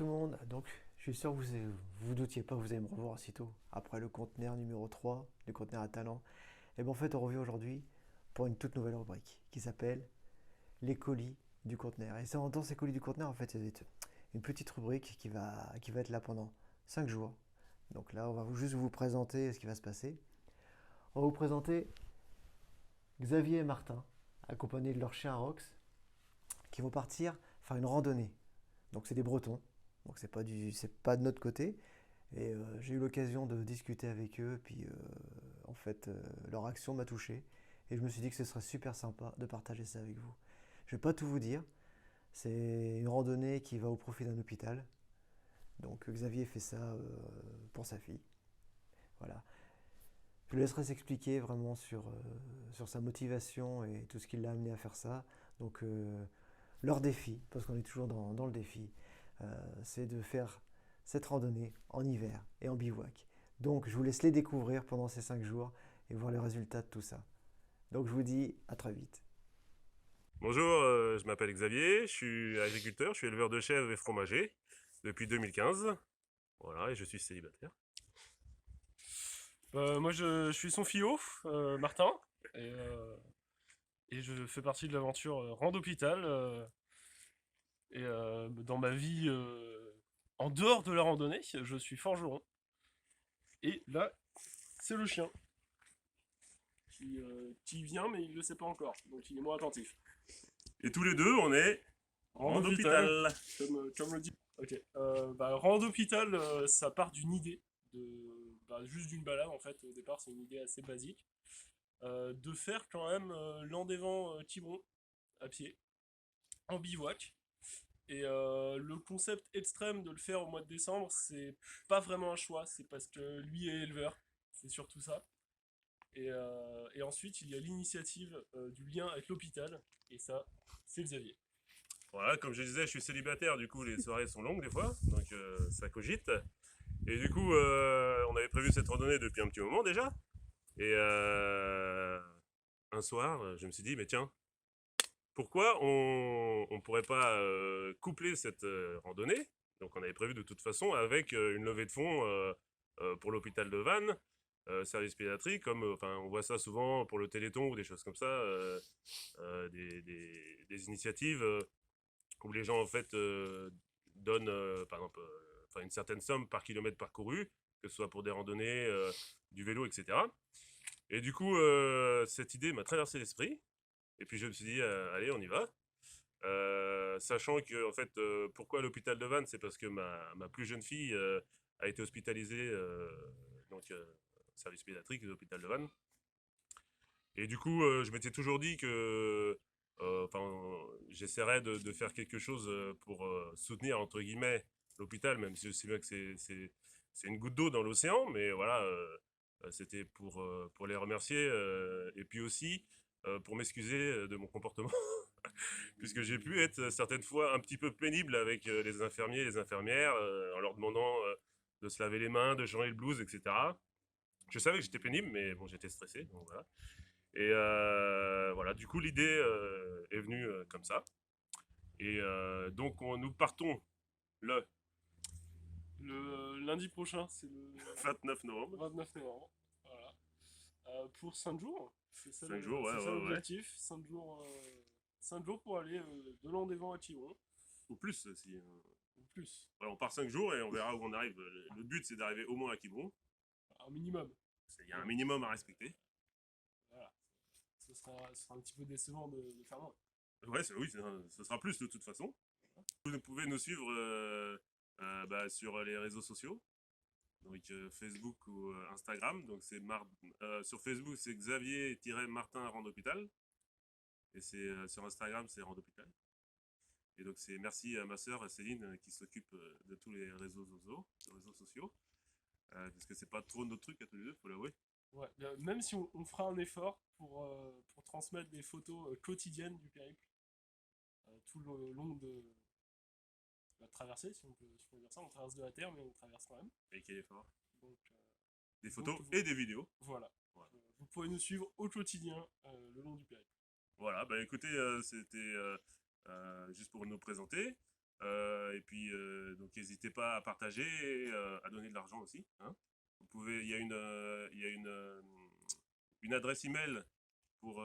tout le monde. Donc, je suis sûr que vous doutiez pas que vous allez me revoir aussitôt. Après le conteneur numéro 3, le conteneur à talent. Et bien en fait, on revient aujourd'hui pour une toute nouvelle rubrique qui s'appelle les colis du conteneur. Et dans ces colis du conteneur, en fait, c'est une petite rubrique qui va être là pendant 5 jours. Donc là, on va juste vous présenter ce qui va se passer. On va vous présenter Xavier et Martin, accompagnés de leur chien Rox, qui vont partir faire une randonnée. Donc c'est des Bretons, donc c'est pas de notre côté. Et j'ai eu l'occasion de discuter avec eux, puis en fait leur action m'a touché. Et je me suis dit que ce serait super sympa de partager ça avec vous. Je vais pas tout vous dire. C'est une randonnée qui va au profit d'un hôpital. Donc Xavier fait ça pour sa fille. Voilà. Je le laisserai s'expliquer vraiment sur sa motivation et tout ce qui l'a amené à faire ça. Donc leur défi, parce qu'on est toujours dans le défi, c'est de faire cette randonnée en hiver et en bivouac. Donc je vous laisse les découvrir pendant ces 5 jours et voir les résultats de tout ça. Donc je vous dis à très vite. Bonjour, je m'appelle Xavier, je suis agriculteur, je suis éleveur de chèvres et fromager depuis 2015. Voilà, et je suis célibataire. Moi je suis son filot, Martin, et, euh, et je fais partie de l'aventure Randôpital. Dans ma vie, en dehors de la randonnée, je suis forgeron. Et là, c'est le chien qui vient, mais il ne le sait pas encore, donc il est moins attentif. Et tous les deux, on est Randôpital, Randôpital. comme le dit. Ok. Randôpital, ça part d'une idée, juste d'une balade en fait. Au départ, c'est une idée assez basique. De faire quand même Landévent-Quiberon à pied, en bivouac. Et le concept extrême de le faire au mois de décembre, c'est pas vraiment un choix, c'est parce que lui est éleveur, c'est surtout ça. Et ensuite, il y a l'initiative du lien avec l'hôpital, et ça, c'est Xavier. Voilà, comme je disais, je suis célibataire, du coup les soirées sont longues des fois, donc ça cogite. Et du coup, on avait prévu cette randonnée depuis un petit moment déjà. Et un soir, je me suis dit, mais tiens, pourquoi on pourrait pas coupler cette randonnée? Donc on avait prévu de toute façon avec une levée de fonds pour l'hôpital de Vannes, service pédiatrique, comme enfin on voit ça souvent pour le Téléthon ou des choses comme ça, des initiatives où les gens en fait donnent par exemple enfin, une certaine somme par kilomètre parcouru, que ce soit pour des randonnées, du vélo, etc. Et du coup, cette idée m'a traversé l'esprit. Et puis je me suis dit, allez, on y va. Sachant que, en fait, pourquoi l'hôpital de Vannes, c'est parce que ma plus jeune fille a été hospitalisée, donc service pédiatrique de l'hôpital de Vannes. Et du coup, je m'étais toujours dit que, enfin, j'essaierais de faire quelque chose pour soutenir entre guillemets l'hôpital, même si je sais bien que c'est une goutte d'eau dans l'océan, mais voilà, c'était pour les remercier et puis aussi pour m'excuser de mon comportement puisque j'ai pu être certaines fois un petit peu pénible avec les infirmiers et les infirmières, en leur demandant de se laver les mains, de changer le blouse, etc. Je savais que j'étais pénible, mais bon, j'étais stressé, donc voilà. Et voilà, du coup, l'idée est venue comme ça. Et donc, nous partons le Le lundi prochain, c'est le 29 novembre. 29 novembre. Voilà. Pour 5 jours, 5 jours, ouais, c'est ça ouais, ouais. l'objectif. 5 jours pour aller de Landévent à Quiberon, Ou plus, si. ou plus, Voilà, on part 5 jours et on verra où on arrive. Le but, c'est d'arriver au moins à Quiberon. un minimum. Il y a un minimum à respecter. Voilà. Ce sera un petit peu décevant de faire moins. Ouais, oui, ça sera plus de toute façon. Vous pouvez nous suivre sur les réseaux sociaux, donc Facebook ou Instagram. Donc sur Facebook, c'est Xavier-Martin Randhôpital. Et c'est sur Instagram, c'est Randhôpital. Et donc c'est merci à ma sœur Céline qui s'occupe de tous les réseaux sociaux. Parce que c'est pas trop notre truc à tous les deux, faut l'avouer. Ouais, même si on fera un effort pour transmettre des photos quotidiennes du périple, tout le long de la traversée, si on peut dire ça. On traverse de la terre, mais on traverse quand même. Et quel effort. Donc, Des donc photos et des vidéos. voilà. Voilà. Vous pourrez nous suivre au quotidien le long du périple. Voilà, bah écoutez, c'était juste pour nous présenter. Et puis, donc, n'hésitez pas à partager et à donner de l'argent aussi. Hein. Vous pouvez, il y a une adresse email pour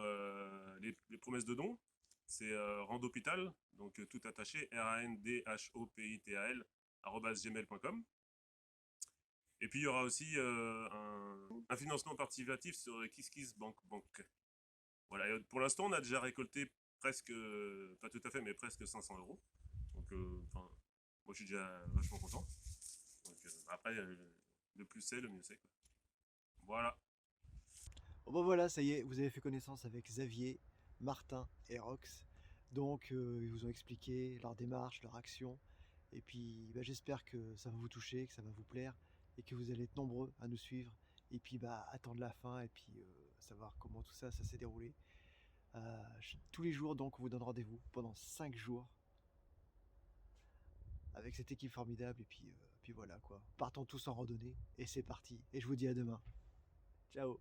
les promesses de dons. C'est Randhopital, donc tout attaché, RANDHOPITAL, @gmail.com. Et puis il y aura aussi un financement participatif sur KissKissBank. Voilà, et pour l'instant, on a déjà récolté presque, pas tout à fait, mais presque 500 euros. Donc, moi, je suis déjà vachement content. Donc, après, le plus c'est, le mieux c'est, quoi. Voilà. Bon bah voilà, ça y est, vous avez fait connaissance avec Xavier, Martin et Rox. Donc ils vous ont expliqué leur démarche, leur action. Et puis bah, j'espère que ça va vous toucher, que ça va vous plaire et que vous allez être nombreux à nous suivre. Et puis bah attendre la fin et puis savoir comment tout ça s'est déroulé. Tous les jours donc on vous donne rendez-vous pendant 5 jours avec cette équipe formidable. Et puis voilà quoi. Partons tous en randonnée et c'est parti. Et je vous dis à demain. Ciao.